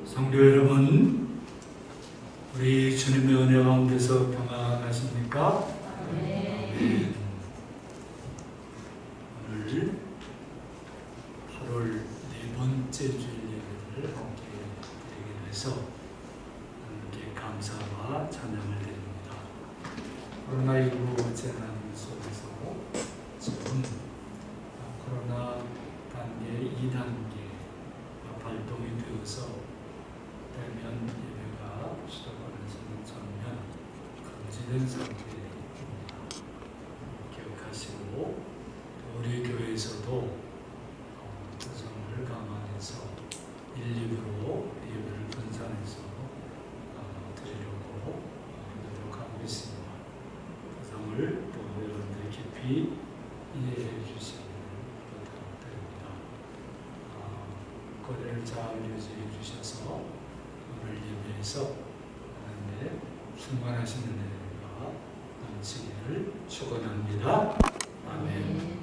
성도 여러분, 우리 주님의 은혜 가운데서 평안하십니까? 네. 오늘 8월 네 번째 주일 예배를 함께 드리게 돼서 하나님께 감사와 찬양을 드립니다. 코로나19 재난 속에서 지금 코로나 단계 2단계 발동이 되어서 대면 예배가 수도권에서는 전면 금지된 상태입니다. 기억하시고 또 우리 교회에서도 구성을 감안해서 1, 2부로 예배를 분산해서 드리려고 노력하고 있습니다. 구성을 또 여러분들이 깊이 이해해 주시기를 부탁드립니다. 거리를 잘 유지해 주셔서 오늘 예배에서 하나님의 충만하신 은혜가 넘치기를 축원합니다. 아멘.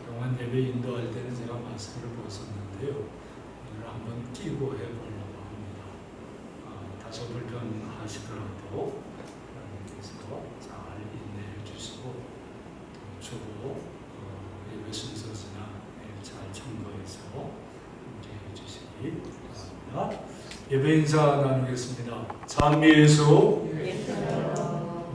그동안 예배 인도할 때는 제가 마스크를 벗었는데요. 오늘 한번 끼고 해보려고 합니다. 다소 불편하시더라도 하나님께서 잘 인내해 주시고 또 주보 예배 순서지나 잘 참고해서 해주시기 바랍니다. 예배 인사 나누겠습니다. 찬미 예수,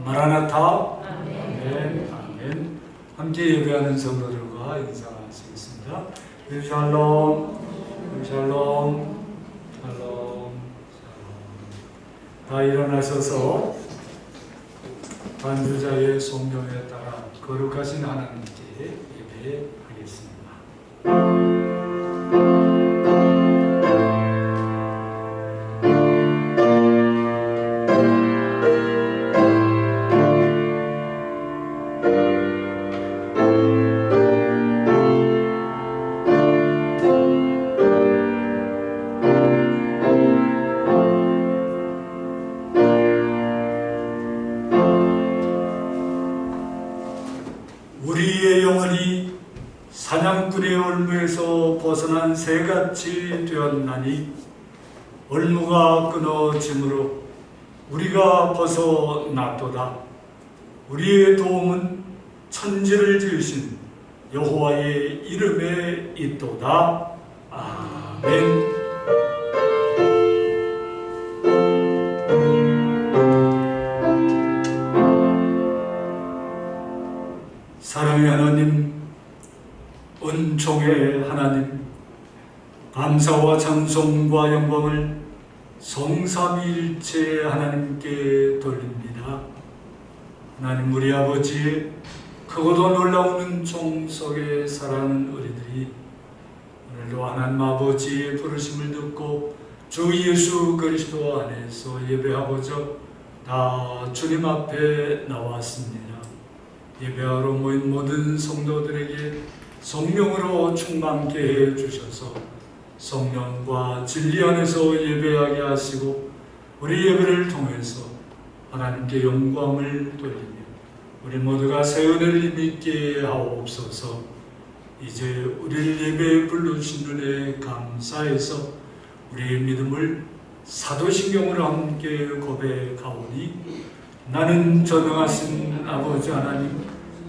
마라나타, 아멘, 아멘. 함께 예배하는 성도들과 인사하시겠습니다. 샬롬, 샬롬, 샬롬. 다 일어나셔서 반주자의 성령에 따라 거룩하신 하나님께 예배하겠습니다. 우리의 영혼이 사냥꾼의 올무에서 벗어난 새같이 되었나니 올무가 끊어짐으로 우리가 벗어났도다. 우리의 도움은 천지를 지으신 여호와의 이름에 있도다. 아멘. 사랑의 하나님, 은총의 하나님, 감사와 찬송과 영광을 성삼위일체 하나님께 돌립니다. 하나님, 우리 아버지의 크고도 놀라운 은총 속에 살아가는 우리들이 오늘도 하나님 아버지의 부르심을 듣고 주 예수 그리스도 안에서 예배하고자 다 주님 앞에 나왔습니다. 예배하러 모인 모든 성도들에게 성령으로 충만케 해 주셔서 성령과 진리 안에서 예배하게 하시고 우리 예배를 통해서 하나님께 영광을 돌리며 우리 모두가 새 은혜를 힘있게 하옵소서. 이제 우리를 예배에 불러주신 은혜에 감사해서 우리의 믿음을 사도신경으로 함께 고백하오니 나는 전능하신 아버지 하나님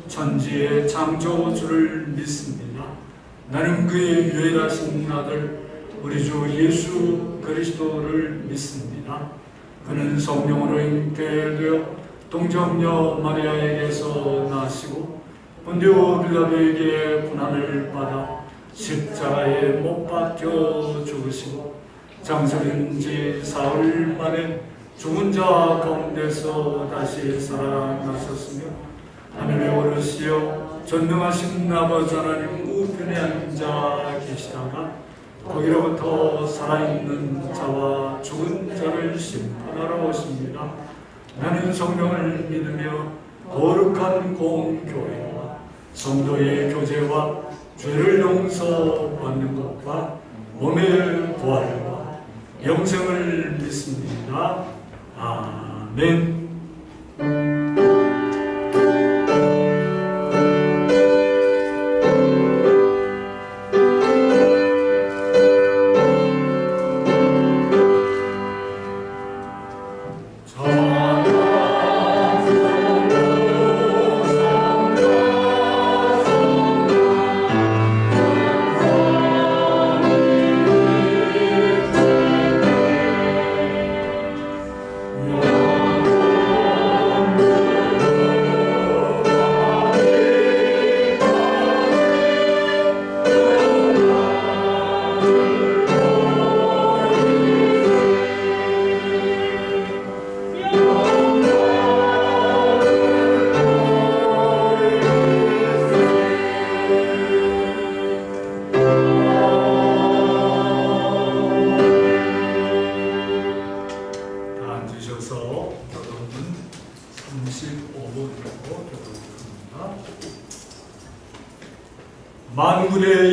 천지의 창조주를 믿습니다. 나는 그의 유일하신 아들 우리 주 예수 그리스도를 믿습니다. 그는 성령으로 잉태되어 동정녀 마리아에게서 나시고 본디오 빌라도에게 고난을 받아 십자가에 못 박혀 죽으시고 장사된 지 사흘 만에 죽은 자 가운데서 다시 살아나셨으며 하늘에 오르시어 전능하신 아버지 하나님 우편에 앉아 계시다가 거기로부터 살아있는 자와 죽은 자를 심판하러 오십니다. 나는 성령을 믿으며 거룩한 공교회와 성도의 교제와 죄를 용서받는 것과 몸의 부활과 영생을 믿습니다. 아멘.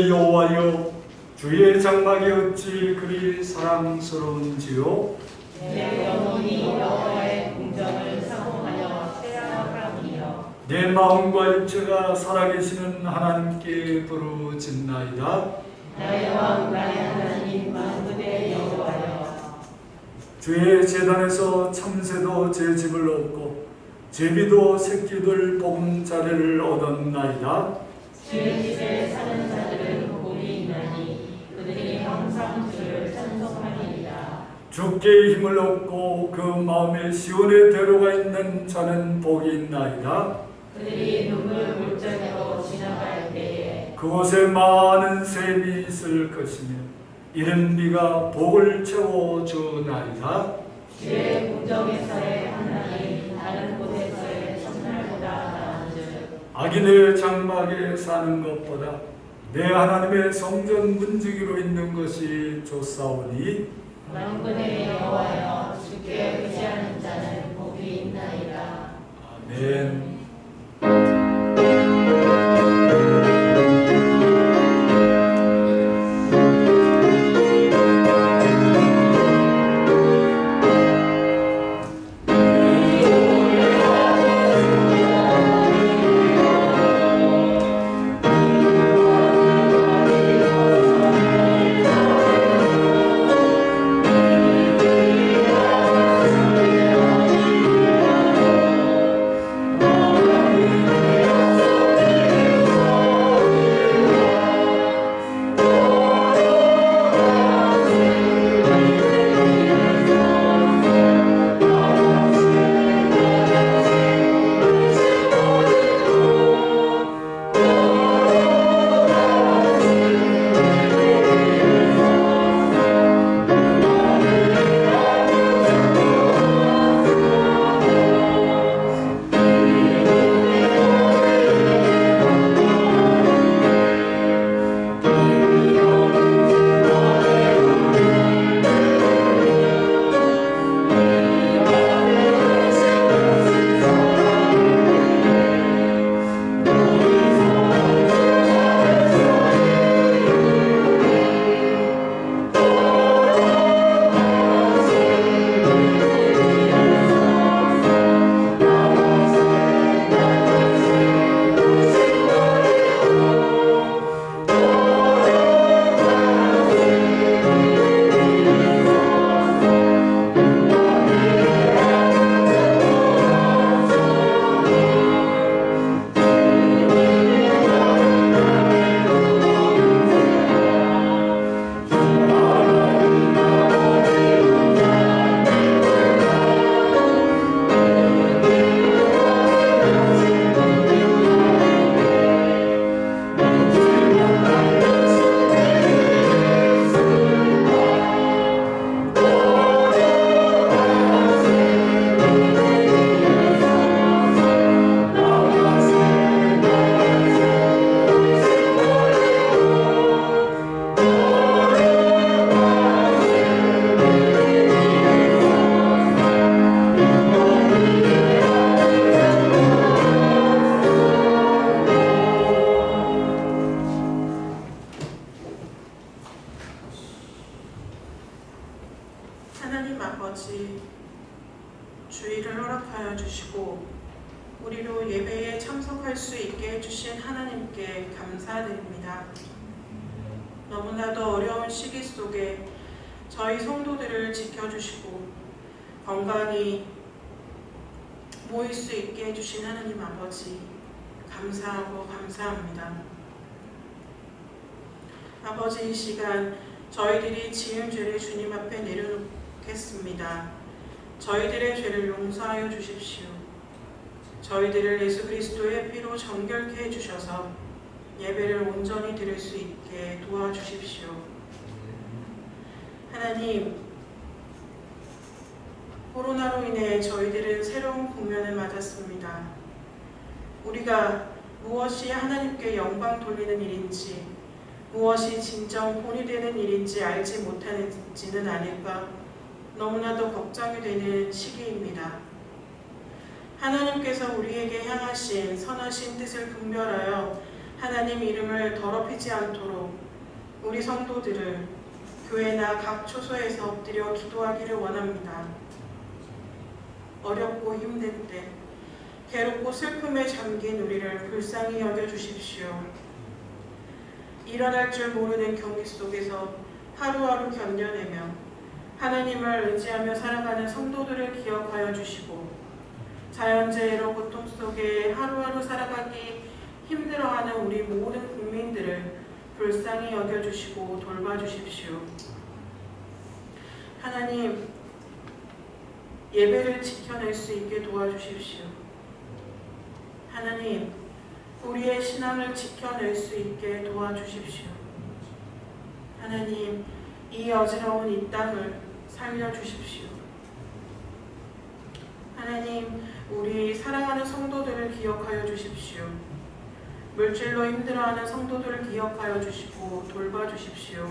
만군의 여호와여, 주의 장막이 어찌 그리 사랑스러운지요. 내 영혼이 여호와의 궁정을 사모하여 생각하오니여. 내 마음과 육체가 살아계시는 하나님께 부르짖나이다. 나의 왕 나의 하나님 만군의 여호와여. 주의 제단에서 참새도 제 집을 얻고 제비도 새끼들 보금자리를 얻었나이다. 주의 집에 사는 자들은 복이 있나니 그들이 항상 주를 찬송하리이다. 주께 힘을 얻고 그 마음에 시온의 대로가 있는 자는 복이 있나이다. 그들이 눈물 골짜기로 지나갈 때에 그곳에 많은 샘이 있을 것이며 이른 비가 복을 채워주나이다. 주의 궁정에서의 하나님 다른 곳에서의 첫날보다 나은즉 악인의 장막에 사는 것보다 내 하나님의 성전 문지기로 있는 것이 좋사오니 만군의 여호와여, 주께 의지하는 자는 복이 있나이다. 아멘. 하나님 아버지, 주의를 허락하여 주시고 우리로 예배에 참석할 수 있게 해주신 하나님께 감사드립니다. 너무나도 어려운 시기 속에 저희 성도들을 지켜주시고 건강히 모일 수 있게 해주신 하나님 아버지, 감사하고 감사합니다. 아버지, 이 시간 저희들이 지은 죄를 주님 앞에 내려놓겠습니다. 저희들의 죄를 용서하여 주십시오. 저희들을 예수 그리스도의 피로 정결케 해주셔서 예배를 온전히 드릴 수 있게 도와주십시오. 하나님, 코로나로 인해 저희들은 새로운 국면을 맞았습니다. 우리가 무엇이 하나님께 영광 돌리는 일인지, 무엇이 진정 본이 되는 일인지 알지 못하는지는 아닐까 너무나도 걱정이 되는 시기입니다. 하나님께서 우리에게 향하신 선하신 뜻을 분별하여 하나님 이름을 더럽히지 않도록 우리 성도들을 교회나 각 초소에서 엎드려 기도하기를 원합니다. 어렵고 힘든 때, 괴롭고 슬픔에 잠긴 우리를 불쌍히 여겨주십시오. 일어날 줄 모르는 경기 속에서 하루하루 견뎌내며 하나님을 의지하며 살아가는 성도들을 기억하여 주시고, 자연재해로 고통 속에 하루하루 살아가기 힘들어하는 우리 모든 국민들을 불쌍히 여겨주시고 돌봐주십시오. 하나님, 예배를 지켜낼 수 있게 도와주십시오. 하나님, 우리의 신앙을 지켜낼 수 있게 도와주십시오. 하나님, 이 어지러운 이 땅을 살려주십시오. 하나님, 우리 사랑하는 성도들을 기억하여 주십시오. 물질로 힘들어하는 성도들을 기억하여 주시고 돌봐주십시오.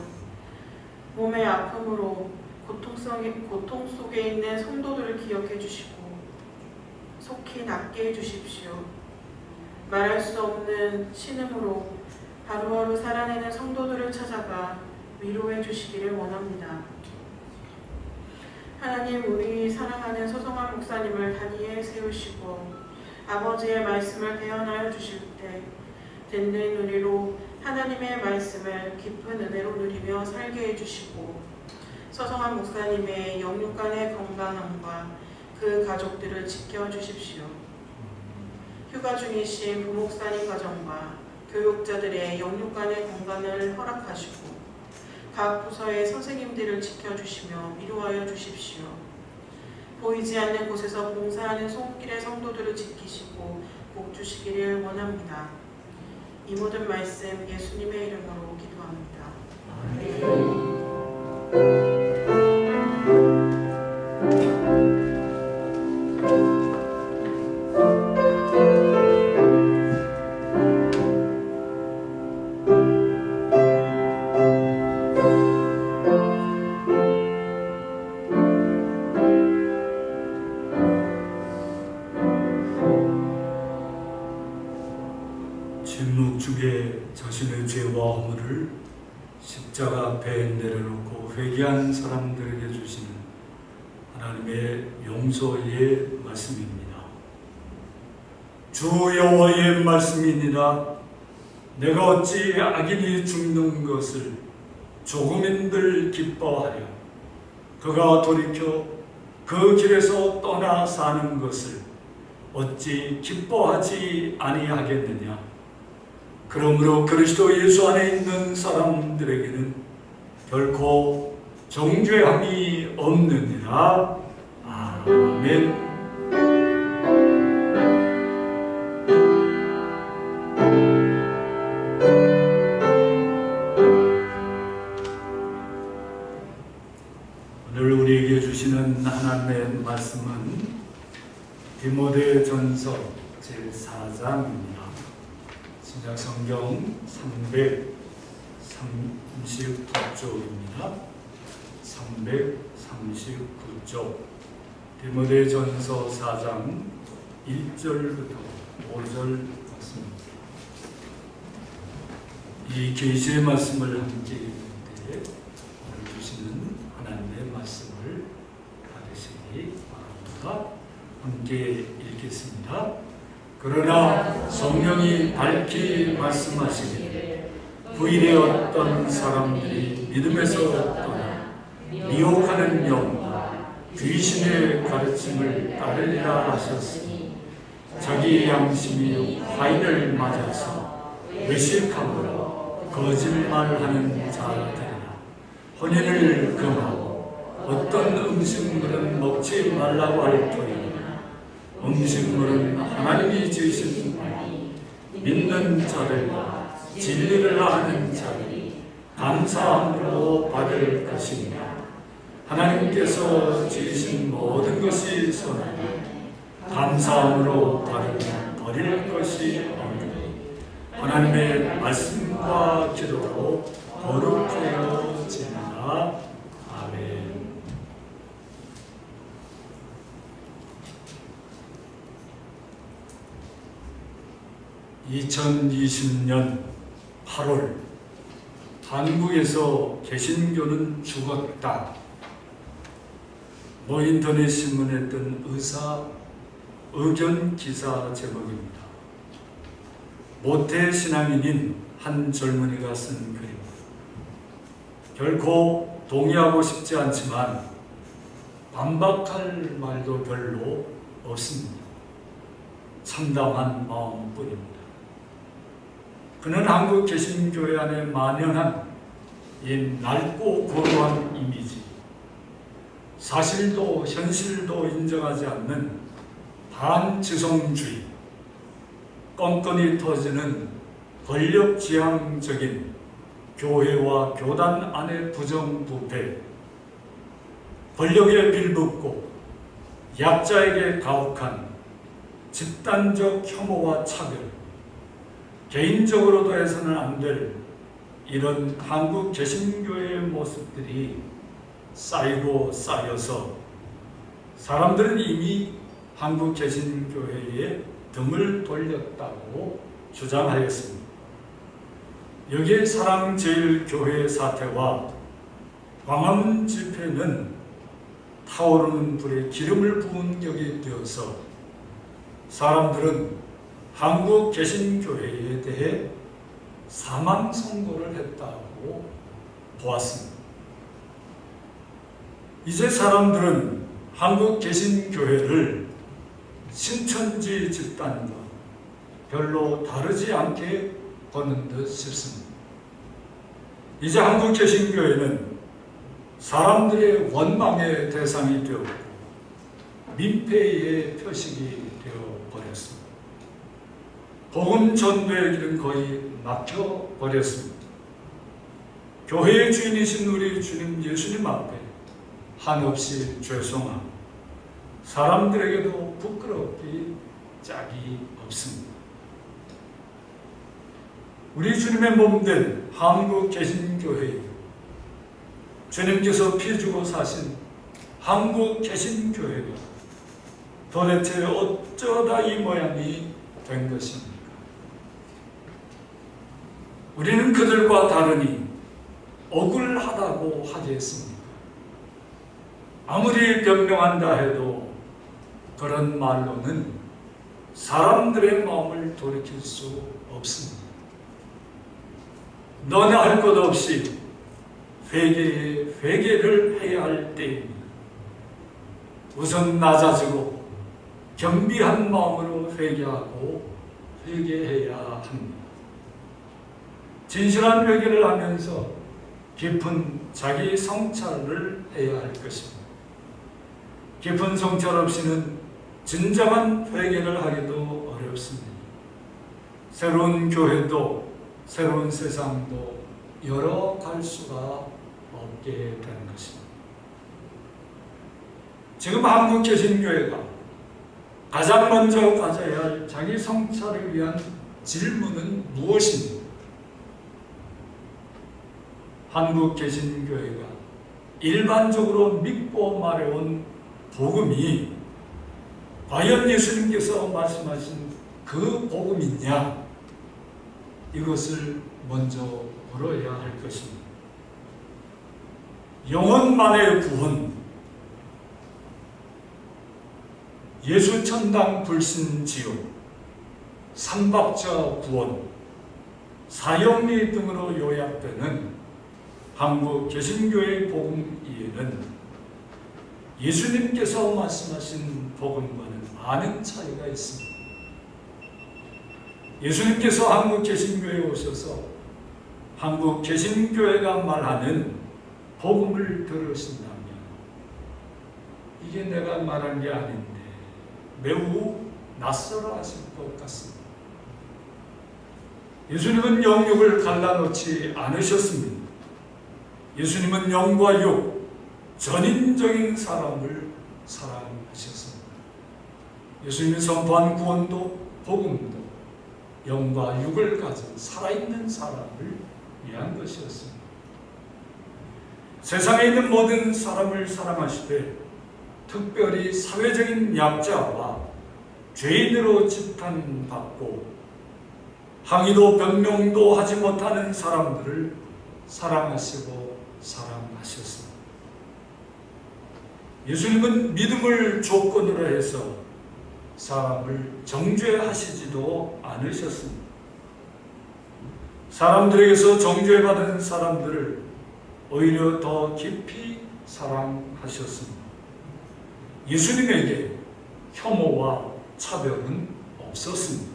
몸의 아픔으로 고통 속에 있는 성도들을 기억해 주시고 속히 낫게 해주십시오. 말할 수 없는 신음으로 하루하루 살아내는 성도들을 찾아가 위로해 주시기를 원합니다. 하나님, 우리 사랑하는 서성환 목사님을 단위에 세우시고 아버지의 말씀을 대언하여 주실 때 든든 우리로 하나님의 말씀을 깊은 은혜로 누리며 살게 해주시고, 서성환 목사님의 영육간의 건강함과 그 가족들을 지켜주십시오. 휴가 중이신 부목사님 가정과 교육자들의 영육간의 건강을 허락하시고, 각 부서의 선생님들을 지켜주시며 위로하여 주십시오. 보이지 않는 곳에서 봉사하는 손길의 성도들을 지키시고 복 주시기를 원합니다. 이 모든 말씀 예수님의 이름으로 기도합니다. 침묵 중에 자신의 죄와 허물을 십자가 앞에 내려놓고 회개한 사람들에게 주시는 하나님의 용서의 말씀입니다. 주 여호와의 말씀이니라. 내가 어찌 악인이 죽는 것을 조금인들 기뻐하려 그가 돌이켜 그 길에서 떠나 사는 것을 어찌 기뻐하지 아니하겠느냐. 그러므로 그리스도 예수 안에 있는 사람들에게는 결코 정죄함이 없느니라. 아멘. 오늘 우리에게 주시는 하나님의 말씀은 디모데전서 제4장입니다. 신약성경 339쪽입니다. 339쪽 디모데전서 4장 1절부터 5절 같습니다. 이 계시의 말씀을 함께 읽는데 오늘 주시는 하나님의 말씀을 받으시기 바랍니다. 함께 읽겠습니다. 그러나 성령이 밝히 말씀하시기를 부인의 어떤 사람들이 믿음에서 떠나 미혹하는 영과 귀신의 가르침을 따르리라 하셨으니 자기 양심이 화인을 맞아서 외식함으로 거짓말하는 자들이나 혼인을 금하고 어떤 음식물은 먹지 말라고 할 터이니 음식물은 하나님이 지으신 믿는 자들과 진리를 아는 자들이 감사함으로 받을 것입니다. 하나님께서 지으신 모든 것이 선하니 감사함으로 받으면 버릴 것이 없으니 하나님의 말씀과 기도로 거룩해지리라. 아멘. 2020년 8월 한국에서 개신교는 죽었다. 인터넷 신문에 뜬 의사 의견 기사 제목입니다. 모태 신앙인인 한 젊은이가 쓴 글입니다. 결코 동의하고 싶지 않지만 반박할 말도 별로 없습니다. 참담한 마음뿐입니다. 그는 한국 개신교회 안에 만연한 이 낡고 고루한 이미지, 사실도 현실도 인정하지 않는 반지성주의, 껌껌이 터지는 권력지향적인 교회와 교단 안의 부정부패, 권력에 빌붙고 약자에게 가혹한 집단적 혐오와 차별, 개인적으로도 해서는 안 될 이런 한국 개신교회의 모습들이 쌓이고 쌓여서 사람들은 이미 한국 개신교회에 등을 돌렸다고 주장하였습니다. 여기에 사랑제일교회 사태와 광화문 집회는 타오르는 불에 기름을 부은 격이 되어서 사람들은 한국 개신교회에 대해 사망 선고를 했다고 보았습니다. 이제 사람들은 한국 개신교회를 신천지 집단과 별로 다르지 않게 보는 듯 싶습니다. 이제 한국 개신교회는 사람들의 원망의 대상이 되었고 민폐의 표식이 되어버렸습니다. 복음 전도의 길은 거의 막혀버렸습니다. 교회의 주인이신 우리 주님 예수님 앞에 한없이 죄송하고 사람들에게도 부끄럽기 짝이 없습니다. 우리 주님의 몸된 한국 개신교회, 주님께서 피 주고 사신 한국 개신교회가 도대체 어쩌다 이 모양이 된 것입니까? 우리는 그들과 다르니 억울하다고 하겠습니까? 아무리 변명한다 해도 그런 말로는 사람들의 마음을 돌이킬 수 없습니다. 너나 할 것 없이 회개를 해야 할 때입니다. 우선 낮아지고 겸비한 마음으로 회개해야 합니다. 진실한 회개를 하면서 깊은 자기 성찰을 해야 할 것입니다. 깊은 성찰 없이는 진정한 회개를 하기도 어렵습니다. 새로운 교회도 새로운 세상도 열어갈 수가 없게 되는 것입니다. 지금 한국 개신교회가 가장 먼저 가져야 할 자기 성찰을 위한 질문은 무엇입니까? 한국 개신교회가 일반적으로 믿고 말해온 복음이 과연 예수님께서 말씀하신 그 복음이냐? 이것을 먼저 물어야 할 것입니다. 영혼만의 구원, 예수 천당 불신 지옥, 삼박자 구원, 사형리 등으로 요약되는 한국 개신교의 복음 이해는 예수님께서 말씀하신 복음과는 많은 차이가 있습니다. 예수님께서 한국 개신교회에 오셔서 한국 개신교회가 말하는 복음을 들으신다면 이게 내가 말한 게 아닌데 매우 낯설어 하실 것 같습니다. 예수님은 영육을 갈라놓지 않으셨습니다. 예수님은 영과 육, 전인적인 사람을 사랑하셨습니다. 예수님이 선포한 구원도 복음도 영과 육을 가진 살아있는 사람을 위한 것이었습니다. 세상에 있는 모든 사람을 사랑하시되 특별히 사회적인 약자와 죄인으로 지탄받고 항의도 변명도 하지 못하는 사람들을 사랑하시고 사랑하셨습니다. 예수님은 믿음을 조건으로 해서 사람을 정죄하시지도 않으셨습니다. 사람들에게서 정죄받은 사람들을 오히려 더 깊이 사랑하셨습니다. 예수님에게 혐오와 차별은 없었습니다.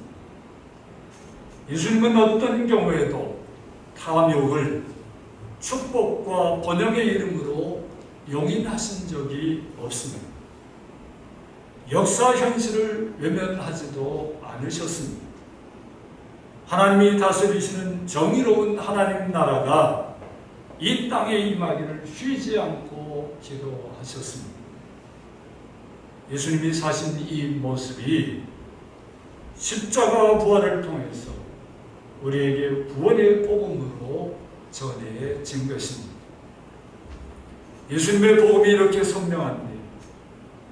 예수님은 어떤 경우에도 탐욕을 축복과 번영의 이름으로 용인하신 적이 없습니다. 역사 현실을 외면하지도 않으셨습니다. 하나님이 다스리시는 정의로운 하나님 나라가 이 땅에 임하기를 쉬지 않고 기도하셨습니다. 예수님이 사신 이 모습이 십자가 부활을 통해서 우리에게 구원의 복음으로 전해진 것입니다. 예수님의 복음이 이렇게 선명한데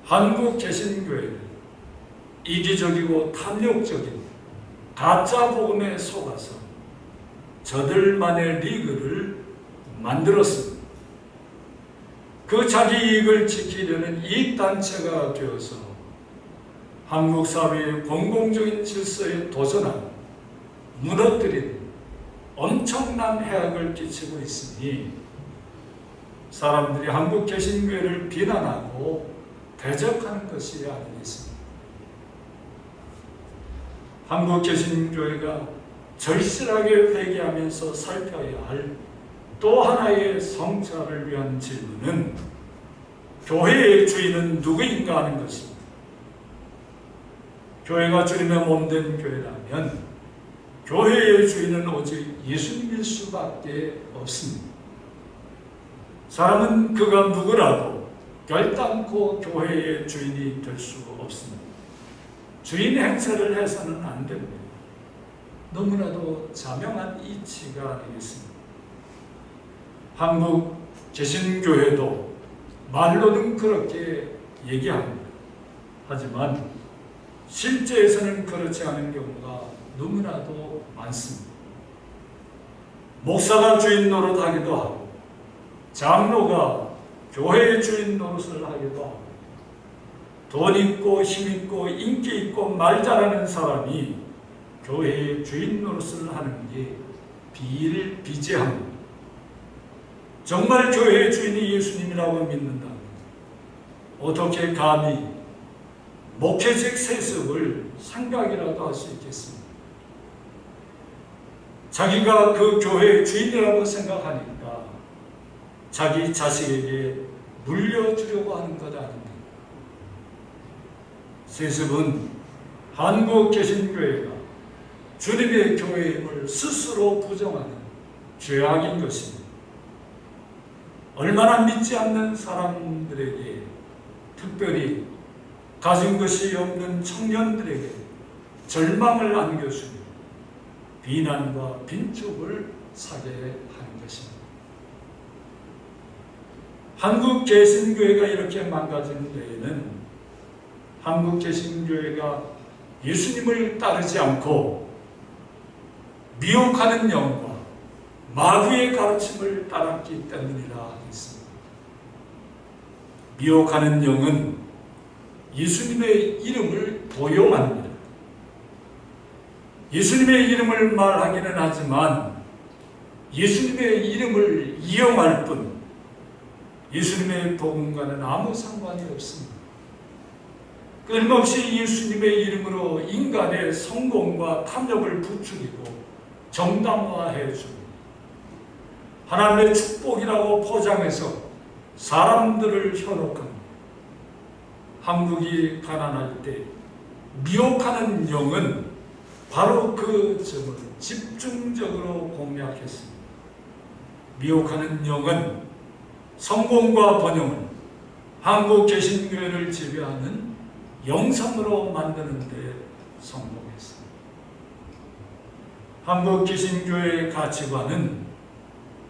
한국 개신교회는 이기적이고 탐욕적인 가짜 복음에 속아서 저들만의 리그를 만들었습니다. 그 자기 이익을 지키려는 이익단체가 되어서 한국 사회의 공공적인 질서에 도전하고 무너뜨리는 엄청난 해악을 끼치고 있으니 사람들이 한국 개신교회를 비난하고 대적하는 것이 아니겠습니까? 한국 개신교회가 절실하게 회개하면서 살펴야 할 또 하나의 성찰을 위한 질문은 교회의 주인은 누구인가 하는 것입니다. 교회가 주님의 몸된 교회라면 교회의 주인은 오직 예수님일 수밖에 없습니다. 사람은 그가 누구라도 결단코 교회의 주인이 될 수 없습니다. 주인 행세를 해서는 안 됩니다. 너무나도 자명한 이치가 아니겠습니까? 한국 개신교회도 말로는 그렇게 얘기합니다. 하지만 실제에서는 그렇지 않은 경우가 너무나도 많습니다. 목사가 주인 노릇하기도 하고 장로가 교회의 주인 노릇을 하기도 하고 돈 있고 힘 있고 인기 있고 말 잘하는 사람이 교회의 주인 노릇을 하는 게 비일비재합니다. 정말 교회의 주인이 예수님이라고 믿는다면 어떻게 감히 목회직 세습을 생각이라도 할 수 있겠습니까? 자기가 그 교회의 주인이라고 생각하니까 자기 자식에게 물려주려고 하는 것 아닙니까? 세습은 한국 개신교회가 주님의 교회임을 스스로 부정하는 죄악인 것입니다. 얼마나 믿지 않는 사람들에게, 특별히 가진 것이 없는 청년들에게 절망을 안겨주며 비난과 빈축을 사게 하는 것입니다. 한국 개신교회가 이렇게 망가진 데에는 한국 개신교회가 예수님을 따르지 않고 미혹하는 영과 마귀의 가르침을 따랐기 때문이라 하겠습니다. 미혹하는 영은 예수님의 이름을 도용합니다. 예수님의 이름을 말하기는 하지만 예수님의 이름을 이용할 뿐 예수님의 복음과는 아무 상관이 없습니다. 끊임없이 예수님의 이름으로 인간의 성공과 탐욕을 부추기고 정당화해 줍니다. 하나님의 축복이라고 포장해서 사람들을 현혹합니다. 한국이 가난할 때 미혹하는 영은 바로 그 점을 집중적으로 공략했습니다. 미혹하는 영은 성공과 번영을 한국 개신교회를 지배하는 영성으로 만드는 데 성공했습니다. 한국 개신교회의 가치관은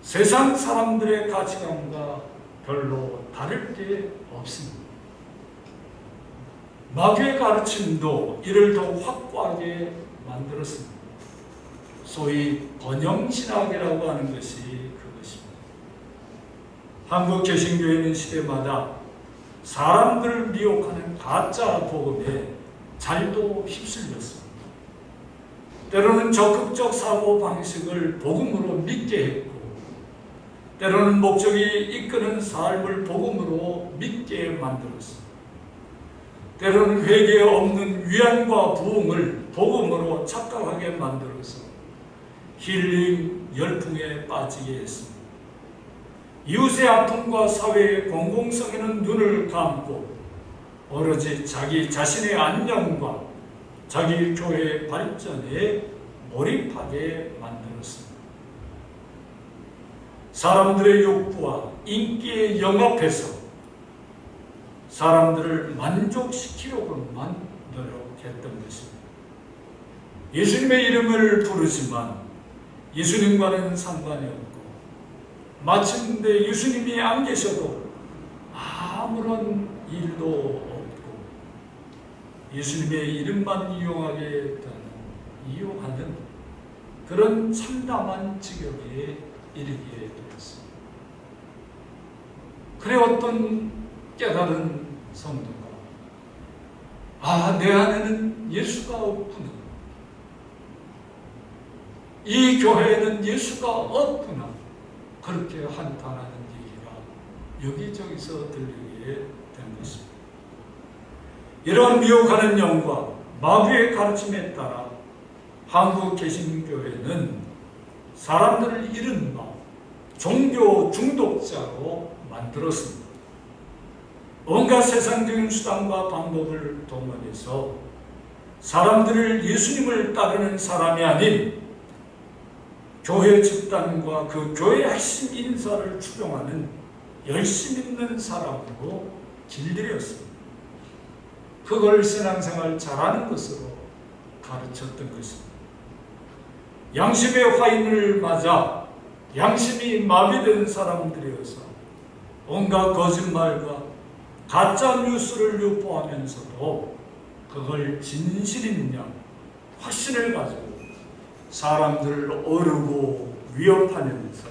세상 사람들의 가치관과 별로 다를 게 없습니다. 마귀의 가르침도 이를 더 확고하게 만들었습니다. 소위 번영신학이라고 하는 것이 그것입니다. 한국 개신교회는 시대마다 사람들을 미혹하는 가짜 복음에 잘도 휩쓸렸습니다. 때로는 적극적 사고방식을 복음으로 믿게 했고, 때로는 목적이 이끄는 삶을 복음으로 믿게 만들었습니다. 때로는 회개에 없는 위안과 부흥을 복음으로 착각하게 만들어서 힐링 열풍에 빠지게 했습니다. 이웃의 아픔과 사회의 공공성에는 눈을 감고 오로지 자기 자신의 안녕과 자기 교회의 발전에 몰입하게 만들었습니다. 사람들의 욕구와 인기에 영합해서 사람들을 만족시키려고만 노력했던 것입니다. 예수님의 이름을 부르지만 예수님과는 상관이 없고, 마침내 예수님이 안 계셔도 아무런 일도 없고, 예수님의 이름만 이용하는 그런 참담한 지경에 이르게 되었습니다. 그래 어떤 깨달은 성도가 내 안에는 예수가 없구나, 이 교회에는 예수가 없구나, 그렇게 한탄하는 얘기가 여기저기서 들리게 된 것입니다. 이런 미혹하는 영과 마귀의 가르침에 따라 한국 개신교회는 사람들을 이른바 종교 중독자로 만들었습니다. 온갖 세상적인 수단과 방법을 동원해서 사람들을 예수님을 따르는 사람이 아닌 교회 집단과 그 교회 핵심 인사를 추종하는 열심 있는 사람으로 길들였습니다. 그걸 신앙생활 잘하는 것으로 가르쳤던 것입니다. 양심의 화인을 맞아 양심이 마비된 사람들이어서 온갖 거짓말과 가짜 뉴스를 유포하면서도 그걸 진실인 양 확신을 가지고 사람들을 어르고 위협하면서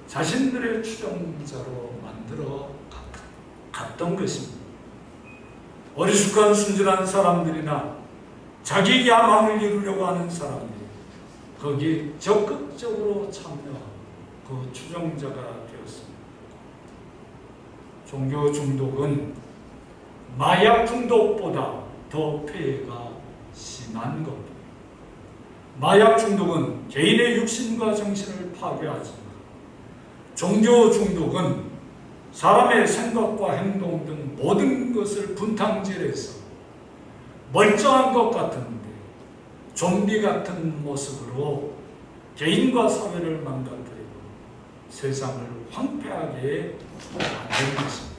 자신들의 추종자로 만들어 갔던 것입니다. 어리숙한 순진한 사람들이나 자기 야망을 이루려고 하는 사람들이 거기에 적극적으로 참여하고 그 추종자가 되었습니다. 종교 중독은 마약 중독보다 더 폐해가 심한 겁니다. 마약 중독은 개인의 육신과 정신을 파괴하지만 종교 중독은 사람의 생각과 행동 등 모든 것을 분탕질해서 멀쩡한 것 같은데 좀비 같은 모습으로 개인과 사회를 망가뜨리고 세상을 황폐하게 만드는 것입니다.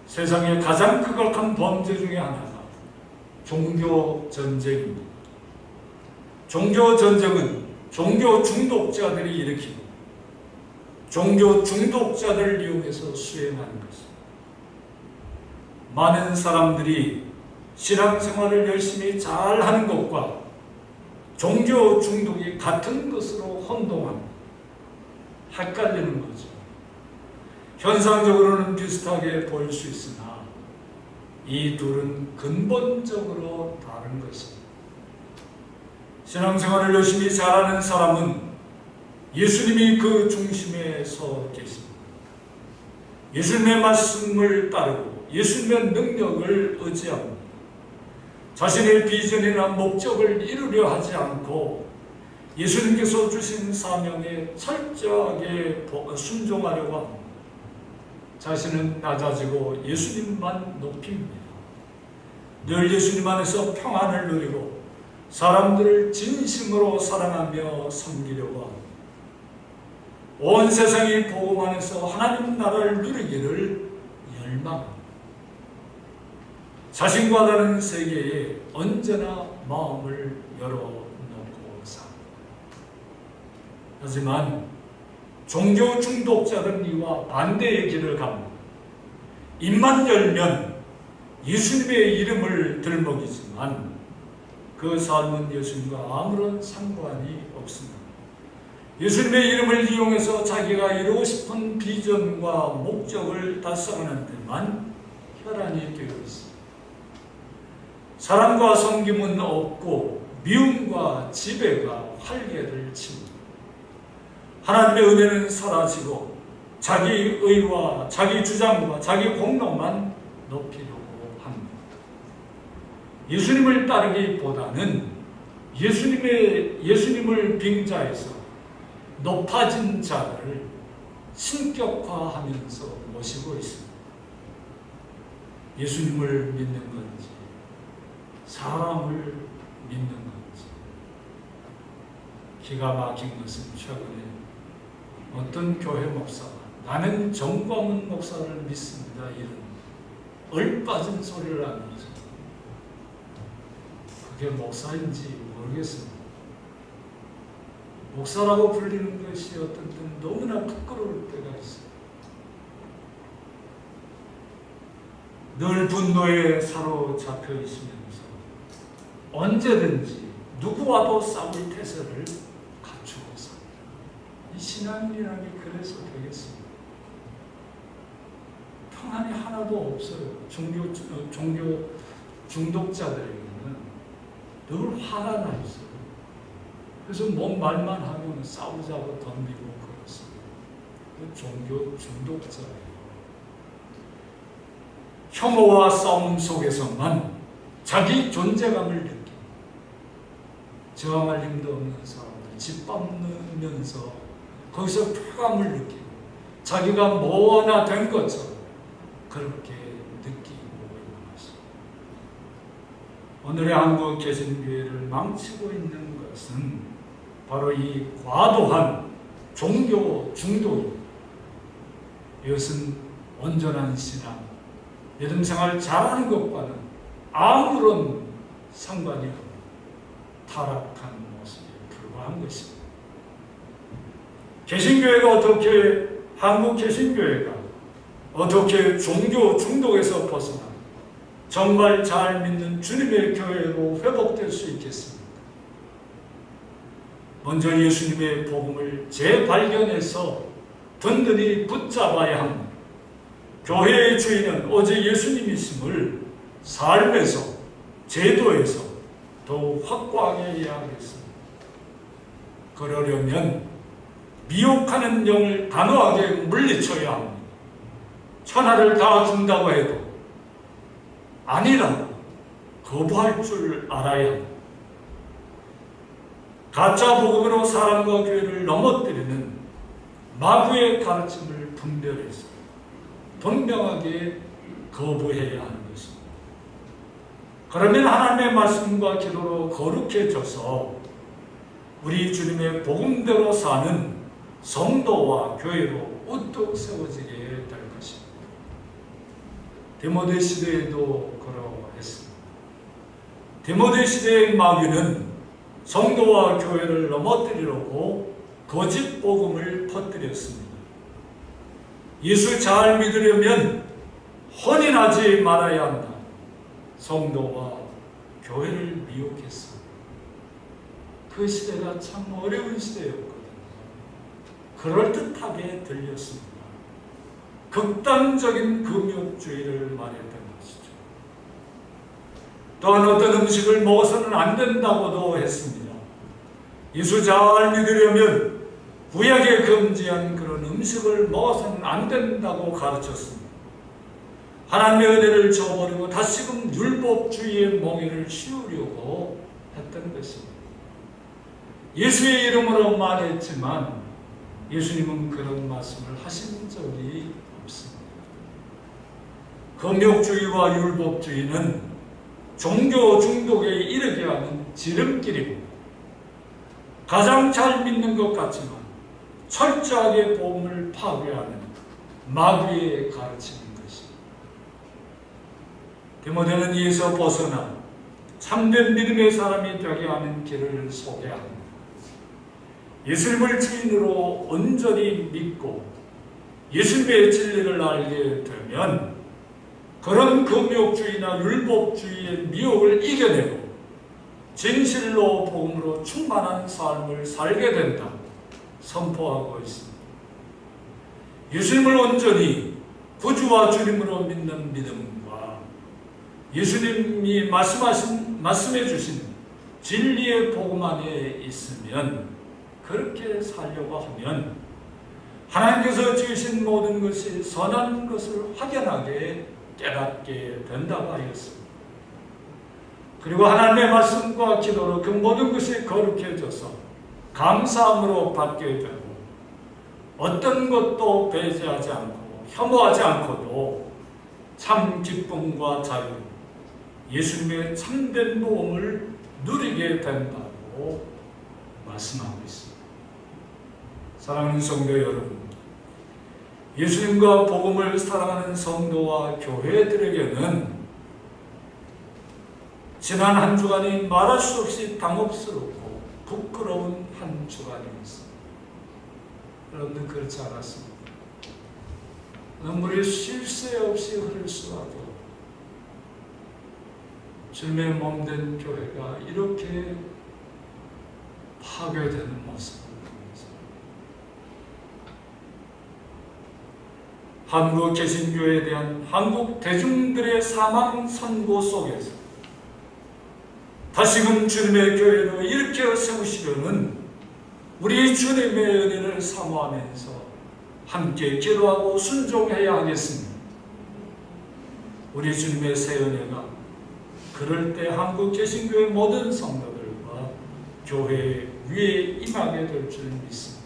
세상의 가장 극악한 범죄 중에 하나가 종교 전쟁입니다. 종교 전쟁은 종교 중독자들이 일으키고 종교 중독자들을 이용해서 수행하는 것입니다. 많은 사람들이 신앙생활을 열심히 잘하는 것과 종교 중독이 같은 것으로 혼동합니다. 헷갈리는 거죠. 현상적으로는 비슷하게 보일 수 있으나 이 둘은 근본적으로 다른 것입니다. 신앙생활을 열심히 잘하는 사람은 예수님이 그 중심에 서 계십니다. 예수님의 말씀을 따르고 예수님의 능력을 의지합니다. 자신의 비전이나 목적을 이루려 하지 않고 예수님께서 주신 사명에 철저하게 순종하려고 합니다. 자신은 낮아지고 예수님만 높입니다. 늘 예수님 안에서 평안을 누리고 사람들을 진심으로 사랑하며 섬기려고 합니다. 온 세상이 복음 안에서 하나님 나라를 누리기를 열망합니다. 자신과 다른 세계에 언제나 마음을 열어놓고 삽니다. 하지만 종교 중독자들은 이와 반대의 길을 갑니다. 입만 열면 예수님의 이름을 들먹이지만 그 삶은 예수님과 아무런 상관이 없습니다. 예수님의 이름을 이용해서 자기가 이루고 싶은 비전과 목적을 달성하는 데만 혈안이 되어 있습니다. 사랑과 섬김은 없고 미움과 지배가 활개를 칩니다. 하나님의 은혜는 사라지고 자기 의와 자기 주장과 자기 공로만 높이려고 합니다. 예수님을 따르기보다는 예수님을 빙자해서 높아진 자를 신격화하면서 모시고 있습니다. 예수님을 믿는 건지 사람을 믿는 건지. 기가 막힌 것은 최근에 어떤 교회 목사가 나는 정광훈 목사를 믿습니다 이런 얼빠진 소리를 하면서 그게 목사인지 모르겠습니다. 목사라고 불리는 것이 어떤 때는 너무나 부끄러울 때가 있어요. 늘 분노에 사로잡혀 있으면서 언제든지 누구와도 싸울 태세를 갖추고 삽니다. 이 신앙이라는 게 그래서 되겠습니다. 평안이 하나도 없어요. 종교 중독자들에게는 늘 화가 나 있어요. 그래서 뭔 말만 하면 싸우자고 덤비고 그렇습니다. 그 종교 중독자예요. 혐오와 싸움 속에서만 자기 존재감을 느끼고 저항할 힘도 없는 사람들 짓밟으면서 거기서 표감을 느끼고 자기가 뭐나 된 것처럼 그렇게 느끼고 있는 것입니다. 오늘의 한국 개신교회를 망치고 있는 것은 바로 이 과도한 종교 중독입니다. 이것은 온전한 신앙, 믿음 생활 잘하는 것과는 아무런 상관이 없는 타락한 모습에 불과한 것입니다. 개신교회가 어떻게, 한국 개신교회가 어떻게 종교 중독에서 벗어나 정말 잘 믿는 주님의 교회로 회복될 수 있겠습니까? 먼저 예수님의 복음을 재발견해서 든든히 붙잡아야 합니다. 교회의 주인은 오직 예수님이심을 삶에서, 제도에서 더욱 확고하게 해야 하겠습니다. 그러려면 미혹하는 영을 단호하게 물리쳐야 합니다. 천하를 다 준다고 해도 아니라고 거부할 줄 알아야 합니다. 가짜 복음으로 사람과 교회를 넘어뜨리는 마귀의 가르침을 분별해서 분명하게 거부해야 하는 것입니다. 그러면 하나님의 말씀과 기도로 거룩해져서 우리 주님의 복음대로 사는 성도와 교회로 우뚝 세워지게 될 것입니다. 디모데 시대에도 그러했습니다. 디모데 시대의 마귀는 성도와 교회를 넘어뜨리려고 거짓 복음을 퍼뜨렸습니다. 예수 잘 믿으려면 혼인하지 말아야 한다. 성도와 교회를 미혹했습니다. 그 시대가 참 어려운 시대였거든요. 그럴듯하게 들렸습니다. 극단적인 금욕주의를 말했던 것이죠. 또한 어떤 음식을 먹어서는 안 된다고도 했습니다. 예수 잘 믿으려면 구약에 금지한 그런 음식을 먹어서는 안 된다고 가르쳤습니다. 하나님의 은혜를 저버리고 다시금 율법주의의 몽해를 씌우려고 했던 것입니다. 예수의 이름으로 말했지만 예수님은 그런 말씀을 하신 적이 없습니다. 금욕주의와 율법주의는 종교 중독에 이르게 하는 지름길입니다. 가장 잘 믿는 것 같지만 철저하게 복음을 파괴하는 마귀의 가르침인 것입니다. 디모데는 이에서 벗어나 참된 믿음의 사람이 되게 하는 길을 소개합니다. 예수님을 주인으로 온전히 믿고 예수님의 진리를 알게 되면 그런 금욕주의나 율법주의의 미혹을 이겨내고 진실로 복음으로 충만한 삶을 살게 된다. 선포하고 있습니다. 예수님을 온전히 구주와 주님으로 믿는 믿음과 예수님이 말씀해 주신 진리의 복음 안에 있으면, 그렇게 살려고 하면 하나님께서 지으신 모든 것이 선한 것을 확연하게 깨닫게 된다고 하였습니다. 그리고 하나님의 말씀과 기도로 그 모든 것이 거룩해져서 감사함으로 받게 되고, 어떤 것도 배제하지 않고 혐오하지 않고도 참 기쁨과 자유, 예수님의 참된 복음을 누리게 된다고 말씀하고 있습니다. 사랑하는 성도 여러분, 예수님과 복음을 사랑하는 성도와 교회들에게는 지난 한 주간이 말할 수 없이 당혹스럽고 부끄러운 한 주간이었습니다. 여러분들 그렇지 않았습니다. 눈물이 쉴 새 없이 흐를 수라도 주님의 몸된 교회가 이렇게 파괴되는 모습을 보면서, 한국 개신교에 대한 한국 대중들의 사망 선고 속에서 다시금 주님의 교회로 일으켜 세우시려는 우리 주님의 은혜를 사모하면서 함께 기도하고 순종해야 하겠습니다. 우리 주님의 새 은혜가 그럴 때 한국 개신교의 모든 성도들과 교회 위에 임하게 될 줄 믿습니다.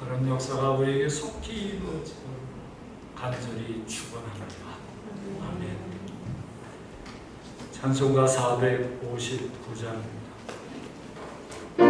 그런 역사가 우리에게 속히 이루어지도록 간절히 축원합니다. 아멘. 찬송가 459장입니다. 주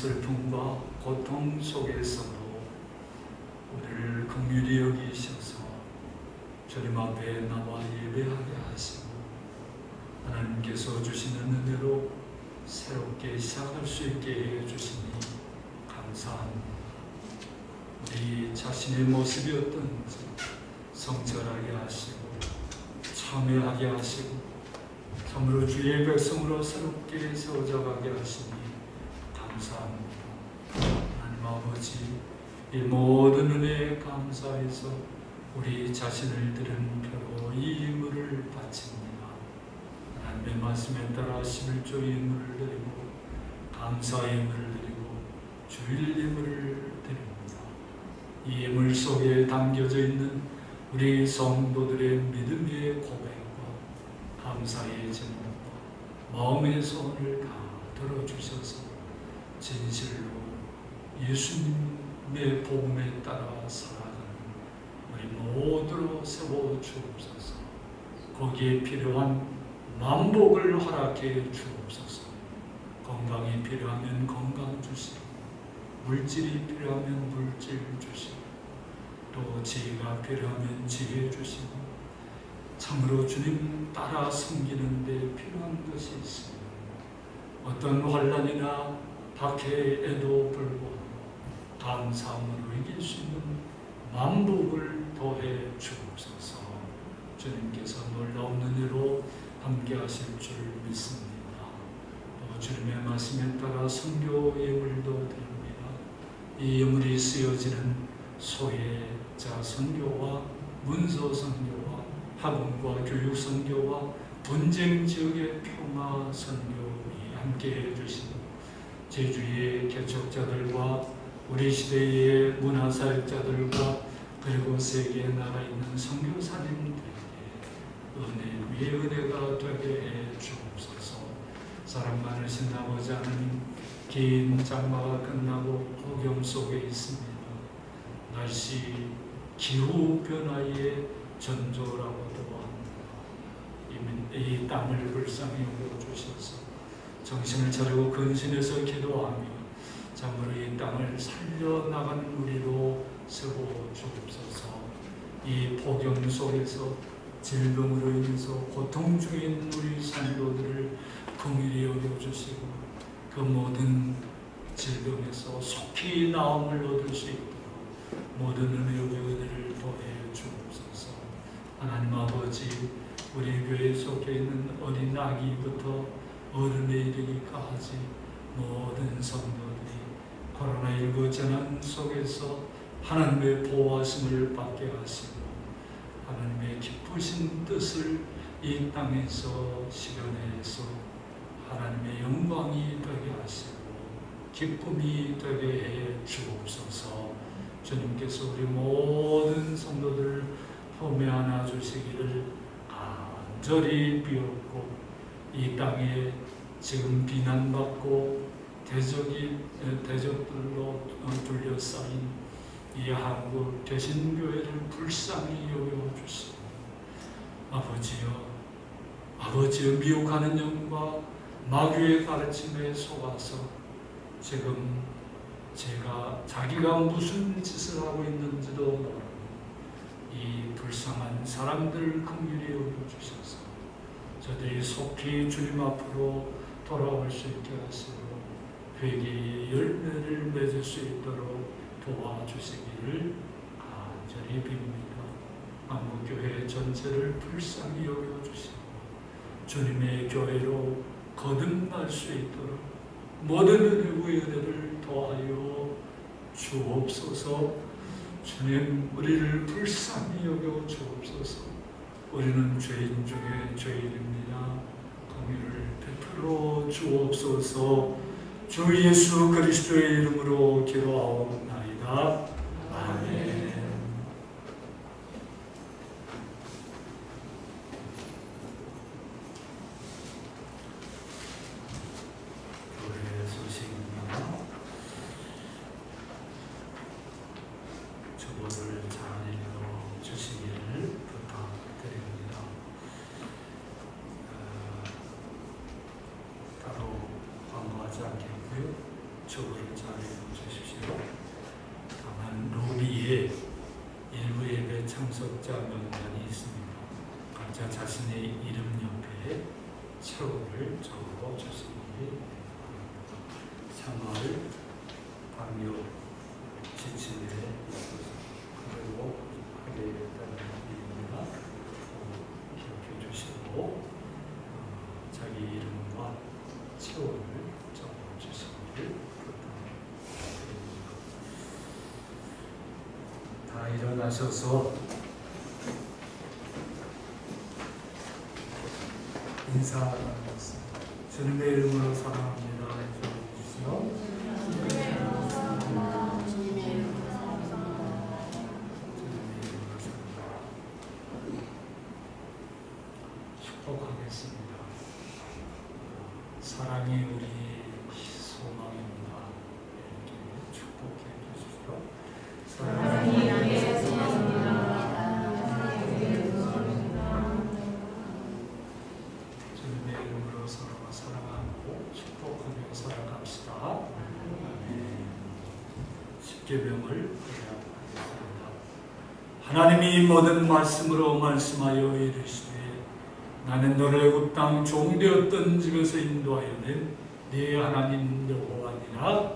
슬픔과 고통 속에서도 우리를 긍휼히 여기셔서 주님 앞에 나와 예배하게 하시고 하나님께서 주시는 은혜로 새롭게 시작할 수 있게 해주시니 감사합니다. 우리 자신의 모습이 어떤지 성찰하게 하시고 참회하게 하시고 참으로 주의 백성으로 새롭게 세워져가게 하시니 감사합니다. 하나님 아버지, 이 모든 은혜에 감사해서 우리 자신을 들은 표로 이 예물을 바칩니다. 하나님의 말씀에 따라 11조 예물을 드리고 감사 예물을 드리고 주일 예물을 드립니다. 이 예물 속에 담겨져 있는 우리 성도들의 믿음의 고백과 감사의 제목과 마음의 소원을 다 들어주셔서 진실로 예수님의 복음에 따라 살아가는 우리 모두로 세워주옵소서. 거기에 필요한 만복을 허락해 주옵소서. 건강이 필요하면 건강 주시고 물질이 필요하면 물질 주시고 또 지혜가 필요하면 지혜 주시고 참으로 주님 따라 섬기는 데 필요한 것이 있습니다. 어떤 환난이나 박해에도 불구하고 감사함으로 이길 수 있는 만복을 더해 주옵소서. 주님께서 놀라운 은혜로 함께 하실 줄 믿습니다. 또 주님의 말씀에 따라 선교 예물도 드립니다. 이 예물이 쓰여지는 소외자 선교와 문서 선교와 학원과 교육 선교와 분쟁 지역의 평화 선교에 함께 해주시고 제주의 개척자들과 우리 시대의 문화사역자들과 그리고 세계 나라에 있는 선교사님들에게 은혜 위에 은혜가 되게 해 주옵소서. 사랑 많으신 아버지 하나님, 긴 장마가 끝나고 폭염 속에 있습니다. 날씨 기후 변화의 전조라고도 합니다. 이 땅을 불쌍히 여겨주셔서 정신을 차리고 근신해서 기도하며 참으로 이 땅을 살려나가는 우리로 세워주옵소서. 이 폭염 속에서 질병으로 인해서 고통 중인 우리 성도들을 긍휼히 여겨주시고 그 모든 질병에서 속히 나음을 얻을 수 있도록 모든 은혜와 은혜를 더해 주옵소서. 하나님 아버지, 우리 교회 속에 있는 어린 아기부터 어른에 이르기까지 모든 성도들이 코로나19 재난 속에서 하나님의 보호하심을 받게 하시고 하나님의 기쁘신 뜻을 이 땅에서 실현해서 하나님의 영광이 되게 하시고 기쁨이 되게 해 주옵소서. 주님께서 우리 모든 성도들을 품에 안아 주시기를 간절히 비옵고 이 땅에 지금 비난받고 대적들로 둘러싸인 이 한국 개신교회를 불쌍히 여겨주시고 아버지여 미혹하는 영과 마귀의 가르침에 속아서 지금 자기가 무슨 짓을 하고 있는지도 모르고 이 불쌍한 사람들을 긍휼히 여겨주셔서 저들이 속히 주님 앞으로 돌아올 수 있게 하시고 회개의 열매를 맺을 수 있도록 도와주시기를 간절히 빕니다. 한국교회 전체를 불쌍히 여겨주시고 주님의 교회로 거듭날 수 있도록 모든 은혜의 은혜를 더하여 주옵소서. 주님, 우리를 불쌍히 여겨 주옵소서. 우리는 죄인 중에 죄인입니다. 긍휼을 베풀어 주옵소서. 주 예수 그리스도의 이름으로 기도하옵나이다. 아멘. 교회 소식입니다. 주보를 잘 읽어주시기를 부탁드립니다. 따로 광고하지 않겠고요. 주보를 잘 석자 명단이 있습니다. 각자 자신의 이름 옆에 최후를 적어 주시기 생활, 당뇨, 지침에 그대로 하게 됐다는 이름이나 기억해 주시고 자기 이름과 최후를 적어 주시기를 부탁드립니다. 다 일어나셔서 인사 나누겠습니다. 주님의 이름으로 사랑합니다. 해주십시오. 주님의 이름으로 사랑합니다. 축복하겠습니다. 사랑이 우리 소망입니다. 이렇게 축복해 주십시오. 사랑이 우리의 소망입니다. 주님의 이름으로 서로가 사랑하고 축복하며 살아갑시다. 아멘. 십계명을 하겠습니다. 하나님이 모든 말씀으로 말씀하여 이르시되 나는 너를 애굽 땅 종되었던 집에서 인도하여 낸 네 하나님 여호와니라.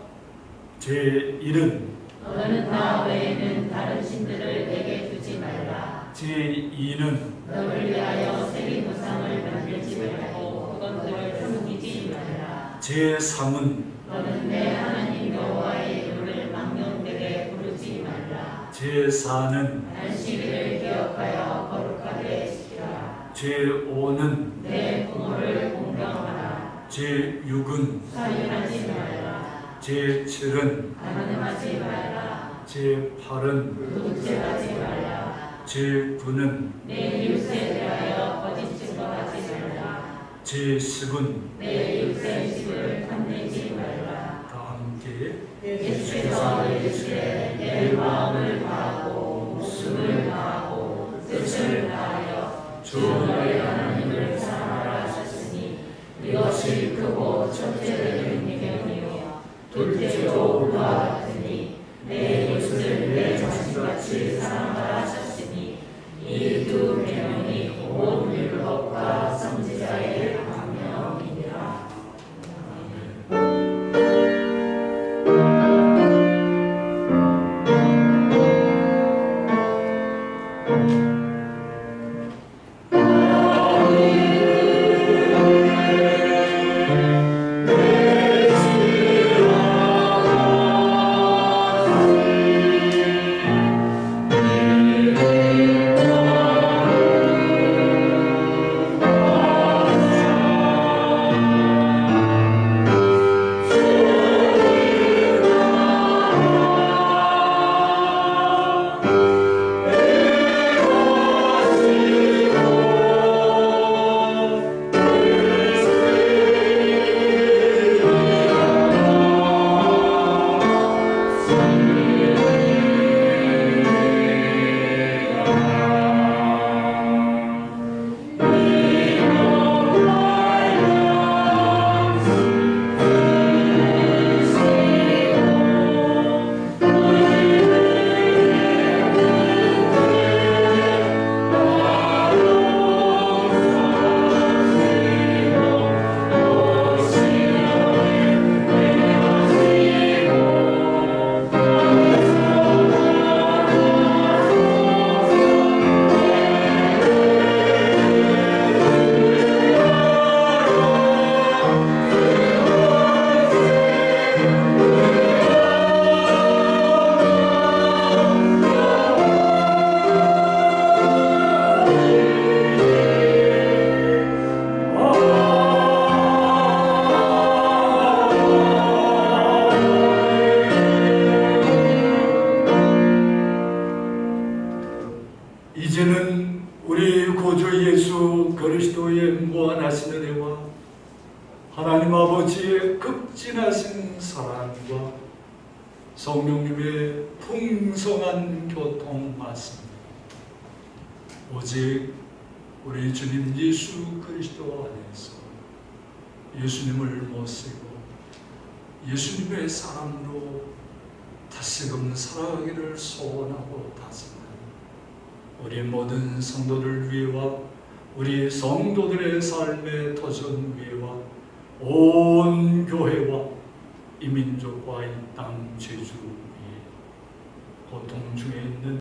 제1은 너는 나 외에는 다른 신들을 내게 두지 말라. 제2는 너를 위하여 세리 우상을 만들지 말고 그것들을 숨기지 말라. 제3은 너는 내 하나님 여호와의 이름을 망령되게 부르지 말라. 제4는 안식일을 기억하여 거룩하게 지키라. 제5는 내 부모를 공경하라. 제6은 살인하지 말라. 제7은 가늠하지 말라. 제8은 도둑질하지 말라. 제9는 내 이웃에 대하여 거짓 증거하지 말라. 제10은 내 이웃의 집을 탐내지 말라. 다 함께 예수께서 이르시되 내 마음을 다하고 목숨을 다하고 뜻을 다하여 주 너의 하나님을 사랑하라 하셨으니 이것이 크고 첫째되는 계명이요 둘째로 그와 같으니 내 이웃을 내 자신같이 사랑하라 하셨으니 이 두 계명이 온 율법과 선지자의 강명이니라. 이제는 우리 구주 예수 그리스도의 무한하신 은혜와 하나님 아버지의 극진하신 사랑과 성령님의 풍성한 교통 말씀, 오직 우리 주님 예수 그리스도 안에서 예수님을 모시고 예수님의 사랑으로 다시금 살아가기를 소원하고 다짐하는 우리 모든 성도들 위해와 우리 성도들의 삶의 터전 위에와 온 교회와 이 민족과 이 땅 제주 위에 고통 중에 있는